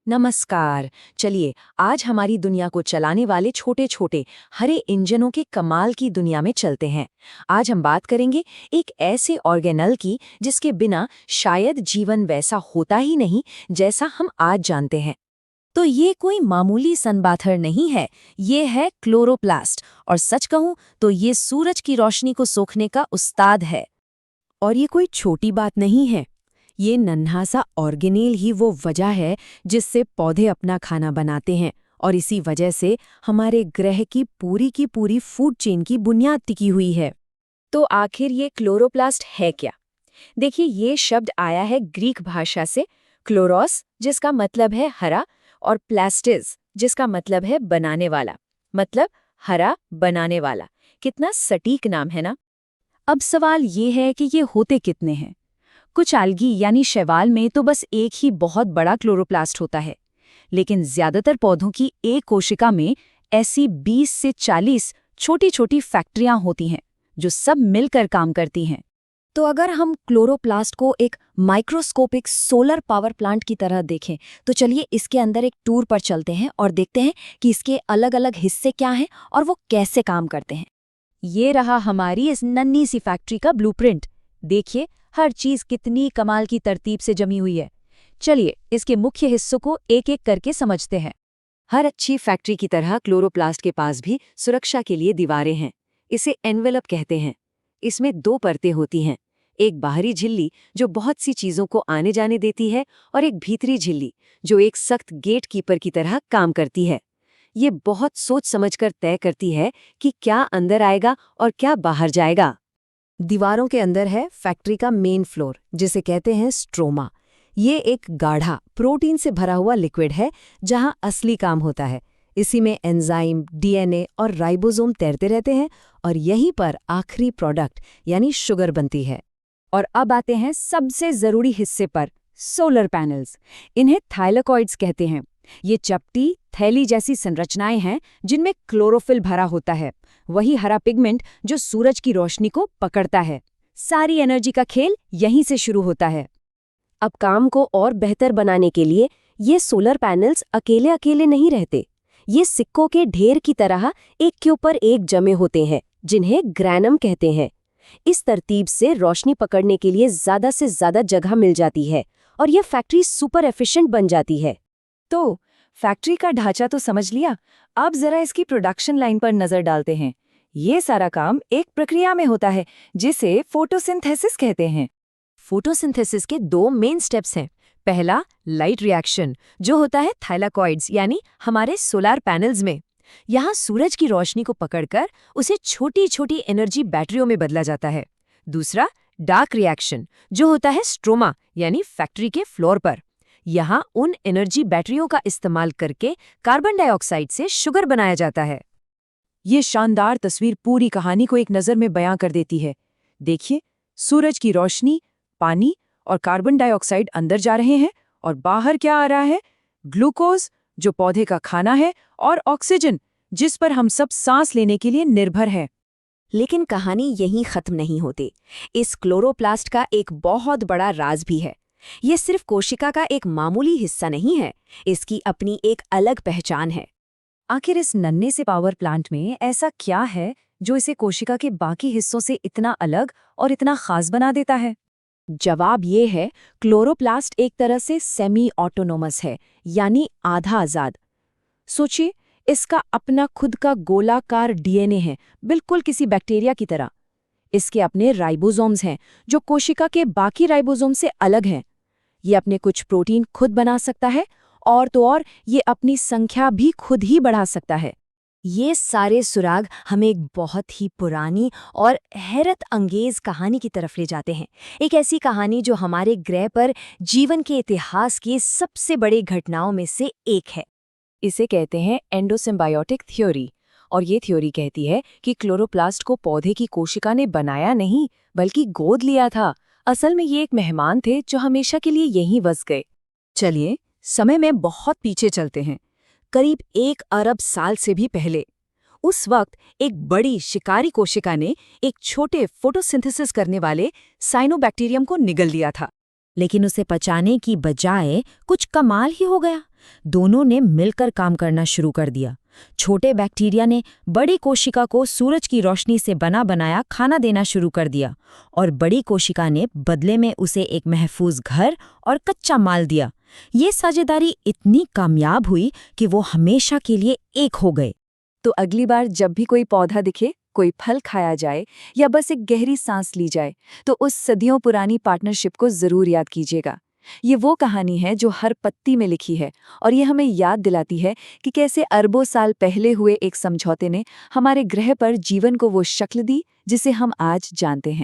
नमस्कार। चलिए आज हमारी दुनिया को चलाने वाले छोटे छोटे हरे इंजनों के कमाल की दुनिया में चलते हैं। आज हम बात करेंगे एक ऐसे ऑर्गेनल की जिसके बिना शायद जीवन वैसा होता ही नहीं जैसा हम आज जानते हैं। तो ये कोई मामूली सनबाथर नहीं है, ये है क्लोरोप्लास्ट। और सच कहूं तो ये सूरज की रोशनी को सोखने का उस्ताद है। और ये कोई छोटी बात नहीं है, ये नन्हा सा ऑर्गेनेल ही वो वजह है जिससे पौधे अपना खाना बनाते हैं, और इसी वजह से हमारे ग्रह की पूरी फूड चेन की बुनियाद टिकी हुई है। तो आखिर ये क्लोरोप्लास्ट है क्या? देखिए, ये शब्द आया है ग्रीक भाषा से, क्लोरोस जिसका मतलब है हरा और प्लास्टिस जिसका मतलब है बनाने वाला, मतलब हरा बनाने वाला। कितना सटीक नाम है ना। अब सवाल ये है कि ये होते कितने हैं। कुछ algae यानी शैवाल में तो बस एक ही बहुत बड़ा क्लोरोप्लास्ट होता है, लेकिन ज्यादातर पौधों की एक कोशिका में ऐसी 20 से 40 छोटी छोटी फैक्ट्रियां होती हैं जो सब मिलकर काम करती हैं। तो अगर हम क्लोरोप्लास्ट को एक माइक्रोस्कोपिक सोलर पावर प्लांट की तरह देखें, तो चलिए इसके अंदर एक टूर पर चलते हैं और देखते हैं कि इसके अलग अलग हिस्से क्या हैं और वो कैसे काम करते हैं। ये रहा हमारी इस नन्ही सी फैक्ट्री का ब्लूप्रिंट। देखिए हर चीज कितनी कमाल की तरतीब से जमी हुई है। चलिए इसके मुख्य हिस्सों को एक एक करके समझते हैं। हर अच्छी फैक्ट्री की तरह क्लोरोप्लास्ट के पास भी सुरक्षा के लिए दीवारें हैं। इसे एनवेलप कहते हैं। इसमें दो परतें होती हैं, एक बाहरी झिल्ली जो बहुत सी चीजों को आने जाने देती है, और एक भीतरी झिल्ली जो एक सख्त गेट कीपर की तरह काम करती है। ये बहुत सोच समझकर तय करती है कि क्या अंदर आएगा और क्या बाहर जाएगा। दीवारों के अंदर है फैक्ट्री का मेन फ्लोर, जिसे कहते हैं स्ट्रोमा। ये एक गाढ़ा प्रोटीन से भरा हुआ लिक्विड है जहां असली काम होता है। इसी में एंजाइम, डीएनए और राइबोसोम तैरते रहते हैं, और यहीं पर आखिरी प्रोडक्ट यानी शुगर बनती है। और अब आते हैं सबसे जरूरी हिस्से पर, सोलर पैनल्स। इन्हें थाइलेकॉइड्स कहते हैं। ये चपटी थैली जैसी संरचनाएं हैं जिनमें क्लोरोफिल भरा होता है, वही हरा पिगमेंट जो सूरज की रोशनी को पकड़ता है। सारी एनर्जी का खेल यहीं से शुरू होता है। अब काम को और बेहतर बनाने के लिए ये सोलर पैनल्स अकेले अकेले नहीं रहते। ये सिक्कों के ढेर की तरह एक के ऊपर एक जमे होते हैं, जिन्हें ग्रैनम कहते हैं। इस तरतीब से रोशनी पकड़ने के लिए ज्यादा से ज्यादा जगह मिल जाती है, और यह फैक्ट्री सुपर एफिशिएंट बन जाती है। तो फैक्ट्री का ढांचा तो समझ लिया, अब जरा इसकी प्रोडक्शन लाइन पर नजर डालते हैं। ये सारा काम एक प्रक्रिया में होता है जिसे फोटोसिंथेसिस कहते हैं। फोटोसिंथेसिस के दो मेन स्टेप्स हैं। पहला, लाइट रिएक्शन, जो होता है थाइलेकॉइड्स यानी हमारे सोलर पैनल्स में। यहाँ सूरज की रोशनी को पकड़कर उसे छोटी छोटी एनर्जी बैटरियों में बदला जाता है। दूसरा, डार्क रिएक्शन, जो होता है स्ट्रोमा यानी फैक्ट्री के फ्लोर पर। यहाँ उन एनर्जी बैटरियों का इस्तेमाल करके कार्बन डाइऑक्साइड से शुगर बनाया जाता है। ये शानदार तस्वीर पूरी कहानी को एक नज़र में बयां कर देती है। देखिए, सूरज की रोशनी, पानी और कार्बन डाइऑक्साइड अंदर जा रहे हैं, और बाहर क्या आ रहा है? ग्लूकोज जो पौधे का खाना है, और ऑक्सीजन जिस पर हम सब सांस लेने के लिए निर्भर हैं। लेकिन कहानी यहीं खत्म नहीं होती। इस क्लोरोप्लास्ट का एक बहुत बड़ा राज भी है। ये सिर्फ कोशिका का एक मामूली हिस्सा नहीं है, इसकी अपनी एक अलग पहचान है। आखिर इस नन्हे से पावर प्लांट में ऐसा क्या है जो इसे कोशिका के बाकी हिस्सों से इतना अलग और इतना खास बना देता है? जवाब ये है, क्लोरोप्लास्ट एक तरह से सेमी ऑटोनोमस है, यानी आधा आजाद। सोचिए, इसका अपना खुद का गोलाकार डीएनए है, बिल्कुल किसी बैक्टीरिया की तरह। इसके अपने राइबोसोम्स हैं जो कोशिका के बाकी राइबोसोम से अलग हैं। ये अपने कुछ प्रोटीन खुद बना सकता है, और तो और ये अपनी संख्या भी खुद ही बढ़ा सकता है। ये सारे सुराग हमें एक बहुत ही पुरानी और हैरत अंगेज कहानी की तरफ ले जाते हैं। एक ऐसी कहानी जो हमारे ग्रह पर जीवन के इतिहास की सबसे बड़ी घटनाओं में से एक है। इसे कहते हैं एंडोसिम्बायोटिक थ्योरी, और ये थ्योरी कहती है कि क्लोरोप्लास्ट को पौधे की कोशिका ने बनाया नहीं, बल्कि गोद लिया था। असल में ये एक मेहमान थे जो हमेशा के लिए यहीं बस गए। चलिए समय में बहुत पीछे चलते हैं, करीब 1 अरब साल से भी पहले। उस वक्त एक बड़ी शिकारी कोशिका ने एक छोटे फोटोसिंथेसिस करने वाले साइनोबैक्टीरियम को निगल लिया था। लेकिन उसे पचाने की बजाय कुछ कमाल ही हो गया। दोनों ने मिलकर काम करना शुरू कर दिया। छोटे बैक्टीरिया ने बड़ी कोशिका को सूरज की रोशनी से बना बनाया खाना देना शुरू कर दिया और बड़ी कोशिका ने बदले में उसे एक महफूज घर और कच्चा माल दिया। ये साझेदारी इतनी कामयाब हुई कि वो हमेशा के लिए एक हो गए। तो अगली बार जब भी कोई पौधा दिखे, कोई फल खाया जाए या बस एक गहरी सांस ली जाए, तो उस सदियों पुरानी पार्टनरशिप को जरूर याद कीजिएगा। ये वो कहानी है जो हर पत्ती में लिखी है और ये हमें याद दिलाती है कि कैसे अरबों साल पहले हुए एक समझौते ने हमारे ग्रह पर जीवन को वो शक्ल दी जिसे हम आज जानते हैं।